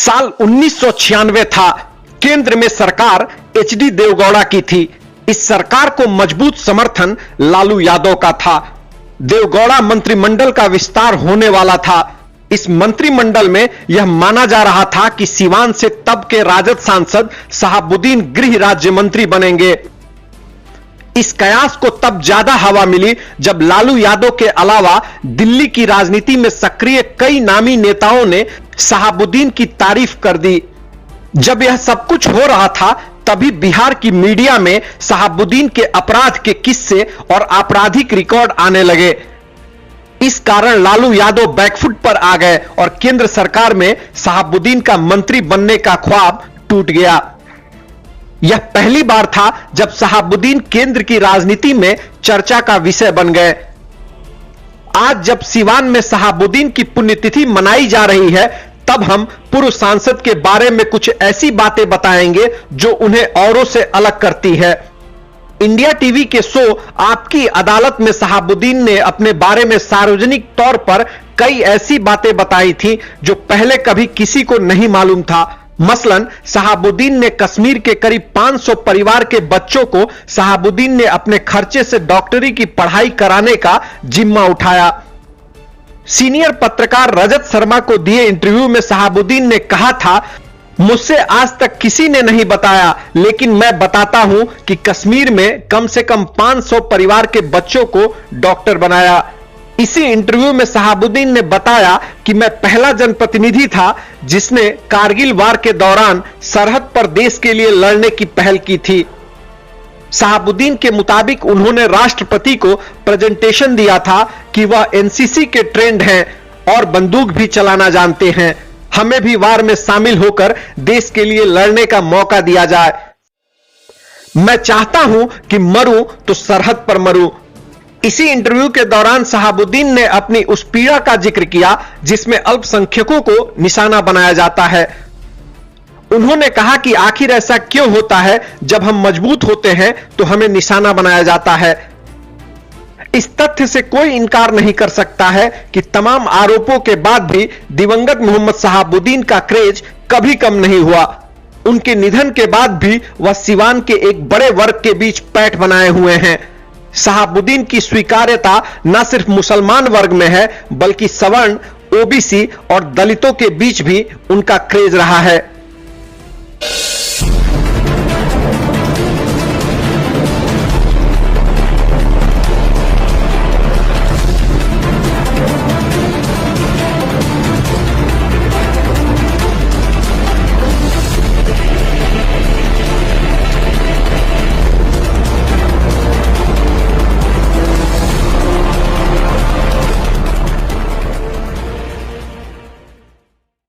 साल 1996 था। केंद्र में सरकार एचडी देवगौड़ा की थी। इस सरकार को मजबूत समर्थन लालू यादव का था। देवगौड़ा मंत्रिमंडल का विस्तार होने वाला था। इस मंत्रिमंडल में यह माना जा रहा था कि सीवान से तब के राजद सांसद शहाबुद्दीन गृह राज्य मंत्री बनेंगे। इस कयास को तब ज्यादा हवा मिली जब लालू यादव के अलावा दिल्ली की राजनीति में सक्रिय कई नामी नेताओं ने शहाबुद्दीन की तारीफ कर दी। जब यह सब कुछ हो रहा था तभी बिहार की मीडिया में शहाबुद्दीन के अपराध के किस्से और आपराधिक रिकॉर्ड आने लगे। इस कारण लालू यादव बैकफुट पर आ गए और केंद्र सरकार में शहाबुद्दीन का मंत्री बनने का ख्वाब टूट गया। यह पहली बार था जब शहाबुद्दीन केंद्र की राजनीति में चर्चा का विषय बन गए। आज जब सीवान में शहाबुद्दीन की पुण्यतिथि मनाई जा रही है, तब हम पूर्व सांसद के बारे में कुछ ऐसी बातें बताएंगे जो उन्हें औरों से अलग करती है। इंडिया टीवी के शो आपकी अदालत में शहाबुद्दीन ने अपने बारे में सार्वजनिक तौर पर कई ऐसी बातें बताई थी जो पहले कभी किसी को नहीं मालूम था। मसलन शहाबुद्दीन ने कश्मीर के करीब 500 परिवार के बच्चों को शहाबुद्दीन ने अपने खर्चे से डॉक्टरी की पढ़ाई कराने का जिम्मा उठाया। सीनियर पत्रकार रजत शर्मा को दिए इंटरव्यू में शहाबुद्दीन ने कहा था, मुझसे आज तक किसी ने नहीं बताया, लेकिन मैं बताता हूं कि कश्मीर में कम से कम 500 परिवार के बच्चों को डॉक्टर बनाया। इसी इंटरव्यू में शहाबुद्दीन ने बताया कि मैं पहला जनप्रतिनिधि था जिसने कारगिल वार के दौरान सरहद पर देश के लिए लड़ने की पहल की थी। शहाबुद्दीन के मुताबिक उन्होंने राष्ट्रपति को प्रेजेंटेशन दिया था कि वह एनसीसी के ट्रेंड हैं और बंदूक भी चलाना जानते हैं। हमें भी वार में शामिल होकर देश के लिए लड़ने का मौका दिया जाए। मैं चाहता हूं कि मरूं तो सरहद पर मरूं। इसी इंटरव्यू के दौरान शहाबुद्दीन ने अपनी उस पीड़ा का जिक्र किया जिसमें अल्पसंख्यकों को निशाना बनाया जाता है। उन्होंने कहा कि आखिर ऐसा क्यों होता है, जब हम मजबूत होते हैं तो हमें निशाना बनाया जाता है। इस तथ्य से कोई इनकार नहीं कर सकता है कि तमाम आरोपों के बाद भी दिवंगत मोहम्मद शहाबुद्दीन का क्रेज कभी कम नहीं हुआ। उनके निधन के बाद भी वह सिवान के एक बड़े वर्ग के बीच पैठ बनाए हुए हैं। शहाबुद्दीन की स्वीकार्यता न सिर्फ मुसलमान वर्ग में है, बल्कि सवर्ण, ओबीसी और दलितों के बीच भी उनका क्रेज रहा है।